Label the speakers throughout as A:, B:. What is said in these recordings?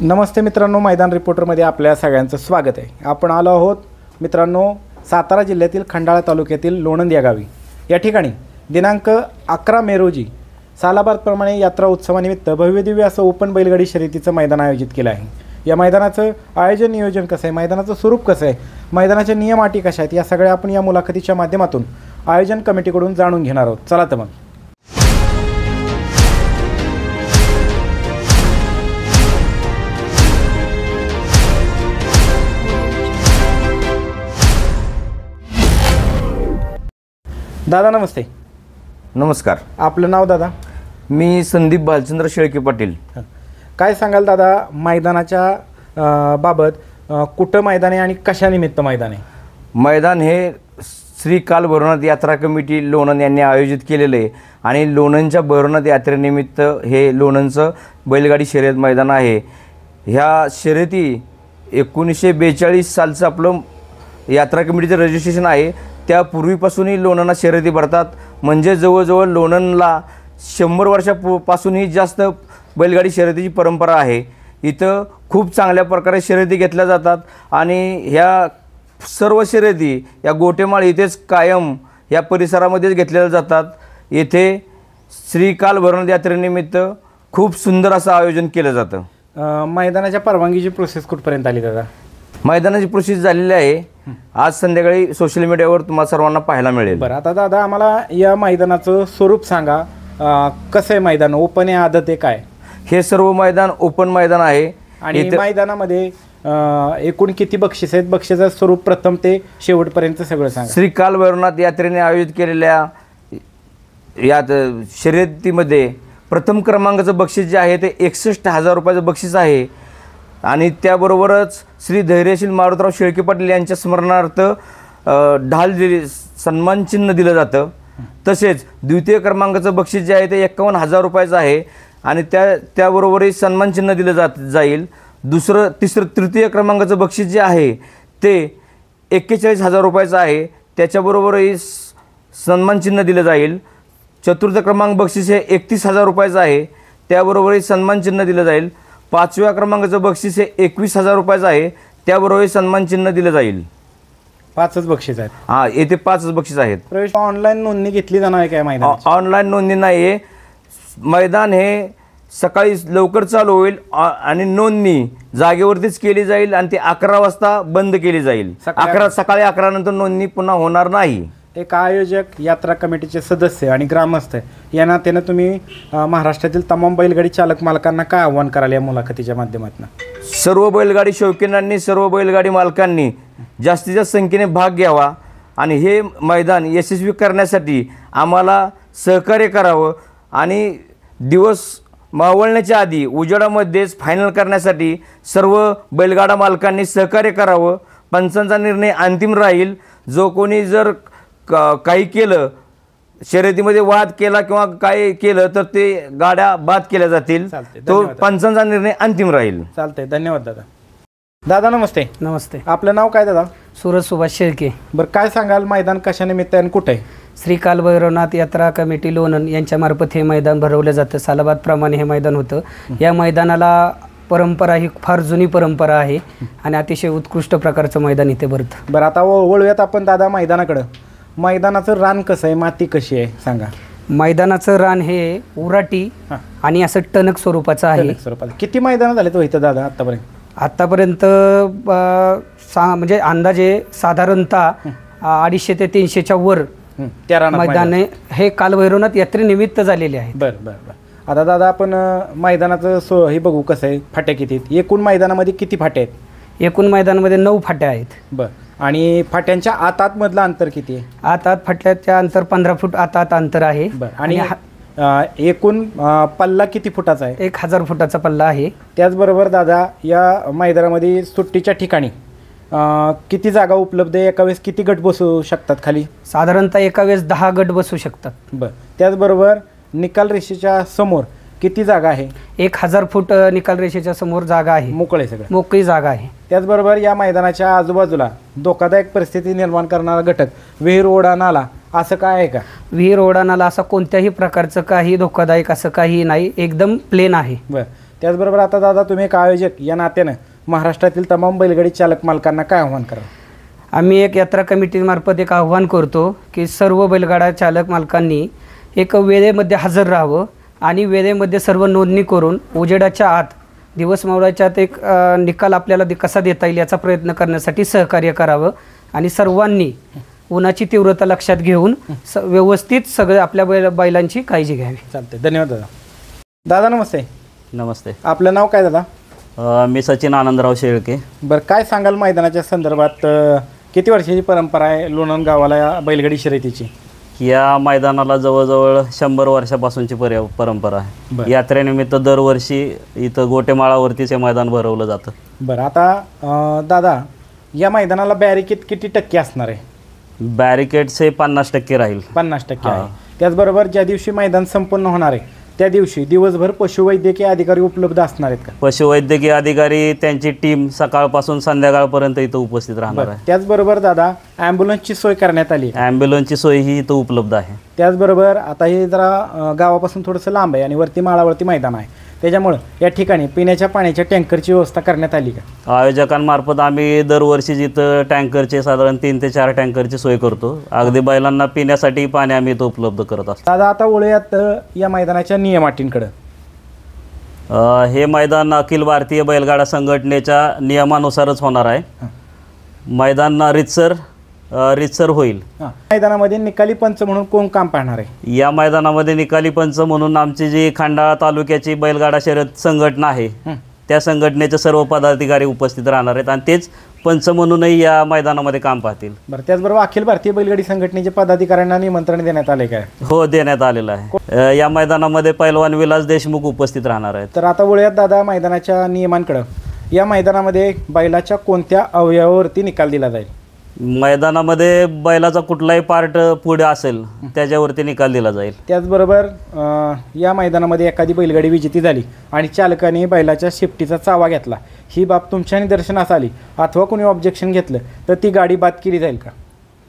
A: नमस्ते मित्रांनो, मैदान रिपोर्टरमध्ये आपल्या सगळ्यांचं स्वागत आहे। आपण आलो आहोत मित्रांनो सातारा जिल्ह्यातील खंडाळा तालुक्यातील लोणंद या गावी। या ठिकाणी दिनांक 11 मे रोजी सालाबादप्रमाणे यात्रा उत्सवानिमित्त भव्यदिव्य असं ओपन बैलगाडी शर्यतीचं मैदान आयोजित केलं आहे। या मैदानाचं आयोजन नियोजन कसं आहे, मैदानाचं स्वरूप कसं आहे, मैदानाचे नियम अटी कशा आहेत, या सगळ्या आपण या मुलाखतीच्या माध्यमातून आयोजन कमिटीकडून जाणून घेणार आहोत। चला तर मग। दादा नमस्ते।
B: नमस्कार।
A: आपलं नाव दादा?
B: मी संदीप बालचंद्र शेळके पाटील।
A: काय सांगाल दादा मैदानाच्या बाबत, कुठं मैदान आहे आणि कशानिमित्त मैदान आहे?
B: मैदान हे श्री काल भैरवनाथ यात्रा कमिटी लोणंद यांनी आयोजित केलेलं आहे आणि लोणंदच्या भैरवनाथ यात्रेनिमित्त हे लोणंदचं बैलगाडी शर्यत मैदान आहे। ह्या शर्यती 1942 सालचं आपलं यात्रा कमिटीचं रजिस्ट्रेशन आहे। त्यापूर्वीपासूनही लोणंदला शर्यती भरतात, म्हणजे जवळजवळ लोणंदला 100 वर्षापासूनही जास्त बैलगाडी शर्यतीची परंपरा आहे। इथं खूप चांगल्या प्रकारे शर्यती घेतल्या जातात आणि ह्या सर्व शर्यती या गोटेमाळ इथेच कायम या परिसरामध्येच घेतल्या जातात। येथे श्री काल भैरवनाथ यात्रेनिमित्त खूप सुंदर असं आयोजन केलं जातं।
A: मैदानाच्या परवानगीची प्रोसेस कुठपर्यंत आली दादा?
B: मैदानाची प्रोसेस झालेली आहे, आज संध्याकाळी सोशल मीडियावर तुम्हाला सर्वांना पाहायला मिळेल।
A: बरं, आता दादा आम्हाला या मैदानाचं स्वरूप सांगा, कसं आहे मैदान? ओपन आहे, आदत आहे, काय?
B: हे सर्व मैदान ओपन मैदान आहे
A: आणि मैदानामध्ये एकूण किती बक्षीस आहेत? बक्षिसाचं स्वरूप प्रथम ते शेवटपर्यंत सगळं सांगा।
B: श्री काल भैरवनाथ यात्रेने आयोजित केलेल्या यात शर्यतीमध्ये प्रथम क्रमांकाचं बक्षीस जे आहे ते 61,000 रुपयाचं बक्षीस आहे आणि त्याबरोबरच श्री धैर्यशील मारुतराव शेळके पाटील यांच्या स्मरणार्थ ढाल सन्मान चिन्ह दिलं जातं। तसेच द्वितीय क्रमांकाचं बक्षीस जे आहे ते 51,000 रुपयाचं आहे आणि त्याबरोबरही सन्मान चिन्ह दिलं जाईल। तृतीय क्रमांकाचं बक्षीस जे आहे ते 41,000 रुपयाचं आहे, त्याच्याबरोबरही सन्मान चिन्ह दिलं जाईल। चतुर्थ क्रमांक बक्षीस हे 31,000 रुपयाचं आहे, त्याबरोबरही सन्मान चिन्ह दिलं जाईल। पाचव्या क्रमांकाचं बक्षीस हे 21,000 रुपयाचं आहे, त्याबरोबरही सन्मान चिन्ह दिलं जाईल।
A: 5च बक्षीस आहेत?
B: हां, येथे 5च बक्षीस आहेत।
A: प्रवेश ऑनलाईन नोंदणी घेतली जाणार आहे काय मैदान?
B: ऑनलाईन नोंदणी नाही आहे। मैदान हे सकाळी लवकर चालू होईल आणि नोंदणी जागेवरतीच केली जाईल आणि ती 11 वाजता बंद केली जाईल। सकाळी 11 नंतर नोंदणी पुन्हा होणार नाही।
A: एक आयोजक, यात्रा कमिटीचे सदस्य आणि ग्रामस्थ या नात्यानं तुम्ही महाराष्ट्रातील तमाम बैलगाडी चालक मालकांना काय आव्हान कराल या मुलाखतीच्या माध्यमातून?
B: सर्व बैलगाडी शौकीनांनी, सर्व बैलगाडी मालकांनी जास्तीत जास्त संख्येने भाग घ्यावा आणि हे मैदान यशस्वी करण्यासाठी आम्हाला सहकार्य करावं आणि दिवस मावळण्याच्या आधी उजेडामध्येच फायनल करण्यासाठी सर्व बैलगाडा मालकांनी सहकार्य करावं। पंचांचा निर्णय अंतिम राहील। जो कोणी जर काही केलं, शर्यतीमध्ये वाद केला किंवा काय केलं तर ते गाड्या बाद केल्या जातील। तो पंचांचा निर्णय अंतिम राहील।
A: चालतंय, धन्यवाद दादा। दादा नमस्ते।
C: नमस्ते।
A: आपलं नाव काय दादा?
C: सूरज सुभाष शेळके।
A: बरं, काय सांगाल मैदान कशानिमित्त आणि कुठे आहे?
C: श्री काल भैरवनाथ यात्रा कमिटी लोणंद यांच्यामार्फत हे मैदान भरवलं जातं। सालाबादप्रमाणे हे मैदान होतं। या मैदानाला परंपरा ही फार जुनी परंपरा आहे आणि अतिशय उत्कृष्ट प्रकारचं मैदान इथे भरतं।
A: बरं, आता वळूयात आपण दादा मैदानाकडं। मैदानाचं रान कसं आहे, माती कशी आहे सांगा? म्हणजे
C: रान हे उराटी आणि असं टणक स्वरूपाचं आहे।
A: किती मैदानं झाले तो इथं दादा आतापर्यंत?
C: आतापर्यंत म्हणजे अंदाजे साधारणतः 250 ते 300च्या वर मैदाने हे काल भैरवनाथ यात्रेनिमित्त झालेले आहेत।
A: बरं बरं बरं। आता दादा आपण मैदानाचं हे बघू कसं आहे, फाट्या किती आहेत? एकूण मैदानामध्ये किती फाट्या आहेत?
C: एकूण मैदानामध्ये 9 फाट्या आहेत।
A: बरं, आणि फाट्यांच्या आतमधलं अंतर किती आहे?
C: आत फाट्याच्या अंतर 15 फूट आत अंतर आहे।
A: बरं, आणि एकूण पल्ला किती फुटाचा आहे?
C: 1000 फुटाचा पल्ला आहे।
A: त्याचबरोबर दादा या मैदानामध्ये सुट्टीच्या ठिकाणी किती जागा उपलब्ध आहे? एका वेळेस किती गट बसू शकतात खाली?
C: साधारणतः एका वेळेस 10 गट बसू शकतात।
A: बरं, त्याचबरोबर निकाल रेषेच्या समोर किती जागा आहे?
C: 1000 फूट निकाल रेषेच्या समोर जागा आहे,
A: मोकळे सगळं
C: मोकळी जागा आहे।
A: त्याचबरोबर या मैदानाच्या आजूबाजूला धोकादायक परिस्थिती निर्माण करणारा घटक विहीर, ओढा, नाला असं काय आहे का?
C: विहीर, ओढा, नाला असं कोणत्याही प्रकारचं काही धोकादायक असं काही नाही, एकदम प्लेन आहे।
A: बरं, त्याचबरोबर आता दादा तुम्ही एक आयोजक या नात्यानं महाराष्ट्रातील तमाम बैलगाडी चालक मालकांना काय आव्हान कराल?
C: आम्ही एक यात्रा कमिटीमार्फत एक आव्हान करतो की सर्व बैलगाडा चालक मालकांनी एक वेळेमध्ये हजर राहावं आणि वेळेमध्ये सर्व नोंदणी करून उजेडाच्या आत दिवस मावळाच्या आत एक निकाल आपल्याला कसा देता येईल याचा प्रयत्न करण्यासाठी सहकार्य करावं आणि सर्वांनी उन्हाची तीव्रता लक्षात घेऊन व्यवस्थित सगळे आपल्या बैलांची काळजी घ्यावी.
A: चालते, धन्यवाद दादा. दादा नमस्ते.
B: नमस्ते.
A: आपलं नाव काय दादा?
B: मी सचिन आनंदराव शेळके.
A: बरं, काय सांगाल मैदानाच्या संदर्भात? किती वर्षाची परंपरा आहे लोणंद गावाला या बैलगाडी शर्यतीची?
B: या मैदानाला जवळजवळ 100 वर्षापासूनची परंपरा आहे.
A: बरं.
B: यात्रेनिमित्त दरवर्षी इथं गोटेमाळावरतीच हे मैदान भरवलं जातं.
A: बरं, आता दादा या मैदानाला बॅरिकेड किती टक्के असणार आहे?
B: बॅरिकेड्स हे 50% राहील.
A: 50% आहे. त्याचबरोबर ज्या दिवशी मैदान संपन्न होणार आहे त्या दिवशी दिवसभर पशुवैद्यकीय अधिकारी उपलब्ध असणार आहेत का?
B: पशुवैद्यकीय अधिकारी त्यांची टीम सकाळपासून संध्याकाळपर्यंत इथं उपस्थित राहणार आहे.
A: त्याचबरोबर दादा ॲम्ब्युलन्सची सोय करण्यात आली.
B: ॲम्ब्युलन्सची सोय ही इथं उपलब्ध आहे.
A: त्याचबरोबर आता हे जरा गावापासून थोडंसं लांब आहे आणि वरती माळावरती मैदान आहे, त्याच्यामुळं या ठिकाणी पिण्याच्या पाण्याच्या टँकरची व्यवस्था करण्यात आली का?
B: आयोजकांमार्फत आम्ही दरवर्षी जिथं टँकरचे साधारण 3 ते 4 टँकरची सोय करतो. अगदी बैलांना पिण्यासाठी पाणी आम्ही इथं उपलब्ध करत असतो.
A: दादा आता वळूयात या मैदानाच्या नियम अटींकडं.
B: हे मैदान अखिल भारतीय बैलगाडा संघटनेच्या नियमानुसारच होणार आहे. मैदान रितसर होईल.
A: मैदानामध्ये निकाली पंच म्हणून कोण काम पाहणार आहे?
B: या मैदानामध्ये निकाली पंच म्हणून आमची जी खंडाळा तालुक्याची बैलगाडा शर्यत संघटना आहे त्या संघटनेचे सर्व पदाधिकारी उपस्थित राहणार आहेत आणि तेच पंच म्हणूनही या मैदानामध्ये काम पाहतील.
A: बरं, त्याचबरोबर अखिल भारतीय बैलगाडी संघटनेचे पदाधिकाऱ्यांना निमंत्रण देण्यात आले काय?
B: हो, देण्यात आलेलं आहे. या मैदानामध्ये पैलवान विलास देशमुख उपस्थित राहणार आहेत.
A: तर आता वळूयात दादा मैदानाच्या नियमांकडं. या मैदानामध्ये बैलाच्या कोणत्या अवयवावरती निकाल दिला जाईल?
B: मैदानामध्ये बैलाचा कुठलाही पार्ट पुढे असेल त्याच्यावरती निकाल दिला जाईल.
A: त्याचबरोबर या मैदानामध्ये एखादी बैलगाडी विजेती झाली आणि चालकाने बैलाच्या शेपटीचा चावा घेतला, ही बाब तुमच्या निदर्शनास आली अथवा कोणी ऑब्जेक्शन घेतलं तर ती गाडी बाद केली जाईल का?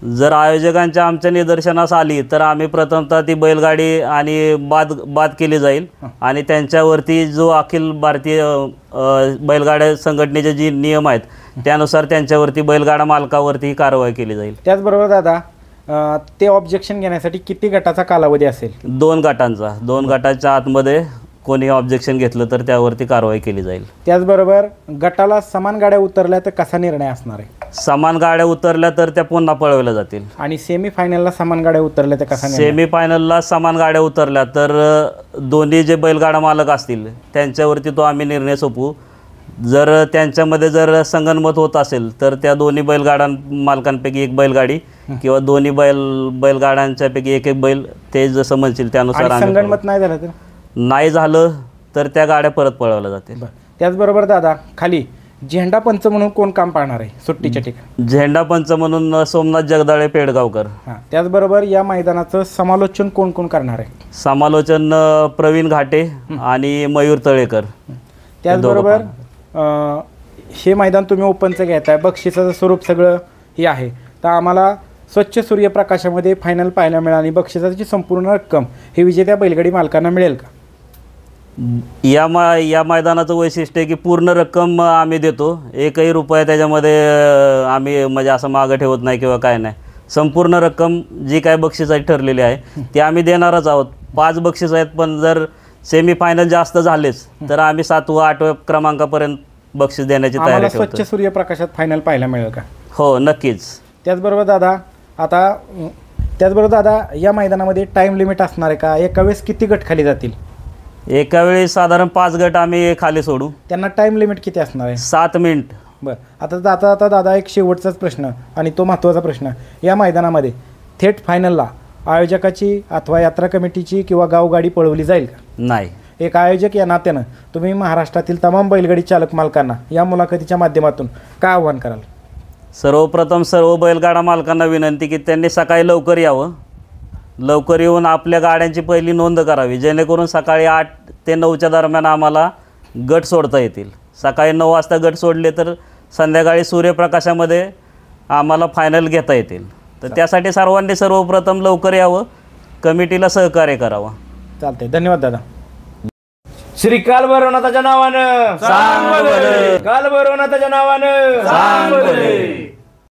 B: जर आयोजकांच्या आमच्या निदर्शनास आली तर आम्ही प्रथमतः ती बैलगाडी आणि बाद केली जाईल आणि त्यांच्यावरती जो अखिल भारतीय बैलगाड्या संघटनेचे जे नियम आहेत त्यानुसार त्यांच्यावरती बैलगाडा मालकावरती कारवाई केली जाईल.
A: त्याचबरोबर दादा ते ऑब्जेक्शन घेण्यासाठी किती गटाचा कालावधी असेल?
B: 2 गटांचा. 2 गटाच्या आतमध्ये कोणी ऑब्जेक्शन घेतलं तर त्यावरती कारवाई केली जाईल.
A: त्याचबरोबर गटाला समान गाड्या उतरल्या तर कसा निर्णय असणार आहे?
B: समान गाड्या उतरल्या तर त्या पुन्हा पळवल्या जातील.
A: आणि सेमीफायनलला समान गाड्या उतरल्या तर कसा?
B: सेमीफायनलला समान गाड्या उतरल्या तर दोन्ही जे बैलगाडा मालक असतील त्यांच्यावरती तो आम्ही निर्णय सोपवू. जर त्यांच्यामध्ये जर संगनमत होत असेल तर त्या दोन्ही बैलगाडा मालकांपैकी एक बैलगाडी किंवा दोन्ही बैलगाड्यांच्यापैकी एक बैल ते जसं म्हणतील त्यानुसार.
A: संगनमत नाही झालं
B: तर त्या गाड्या परत पळवल्या जातील.
A: त्याचबरोबर दादा खाली झेंडा पंच म्हणून कोण काम पाहणार आहे सुट्टीच्या ठिकाणी?
B: झेंडा पंच म्हणून सोमनाथ जगदाळे पेडगावकर.
A: त्याचबरोबर या मैदानाचं समालोचन कोण कोण करणार आहे?
B: समालोचन प्रवीण घाटे आणि मयूर तळेकर.
A: त्याचबरोबर हे मैदान तुम्ही ओपनचं घेताय, बक्षिसाचं स्वरूप सगळं हे आहे, तर आम्हाला स्वच्छ सूर्यप्रकाशामध्ये फायनल पाहायला मिळाली आणि बक्षिसाची संपूर्ण रक्कम हे विजेत्या बैलगाडी मालकांना मिळेल का?
B: या मैदानाचं वैशिष्ट्य आहे की पूर्ण रक्कम आम्ही देतो. एकही रुपया त्याच्यामध्ये आम्ही म्हणजे असं मागं ठेवत नाही किंवा काय नाही. संपूर्ण रक्कम जी काय बक्षिसाची ठरलेली आहे ती आम्ही देणारच आहोत. 5 बक्षीस आहेत, पण जर सेमीफायनल जास्त झालेच तर आम्ही 7व्या 8व्या क्रमांकापर्यंत बक्षीस देण्याची तयारी ठेवतो.
A: स्वच्छ सूर्यप्रकाशात फायनल पाहायला मिळेल का?
B: हो, नक्कीच.
A: त्याचबरोबर दादा या मैदानामध्ये टाईम लिमिट असणार आहे का? एका वेळेस किती गट खाली जातील?
B: एका वेळी साधारण 5 गट आम्ही खाली सोडू.
A: त्यांना टाईम लिमिट किती असणार आहे?
B: 7 मिनिट.
A: बरं, आता दादा एक शेवटचाच प्रश्न आणि तो महत्त्वाचा प्रश्न. या मैदानामध्ये थेट फायनलला आयोजकाची अथवा यात्रा कमिटीची किंवा गावगाडी पळवली जाईल का?
B: नाही.
A: एक आयोजक या नात्यानं तुम्ही महाराष्ट्रातील तमाम बैलगाडी चालक मालकांना या मुलाखतीच्या माध्यमातून काय आव्हान कराल?
B: सर्वप्रथम सर्व बैलगाडा मालकांना विनंती की त्यांनी सकाळी लवकर यावं. लवकर येऊन आपल्या गाड्यांची पहिली नोंद करावी, जेणेकरून सकाळी 8 ते 9च्या दरम्यान आम्हाला गट सोडता येतील. सकाळी 9 वाजता गट सोडले तर संध्याकाळी सूर्यप्रकाशामध्ये आम्हाला फायनल घेता येतील. तर त्यासाठी सर्वांनी सर्वप्रथम लवकर यावं, कमिटीला सहकार्य करावं.
A: चालतंय, धन्यवाद दादा.
B: श्री कालभैरवनाथाच्या नावानं, कालभैरवनाथाच्या नावानं.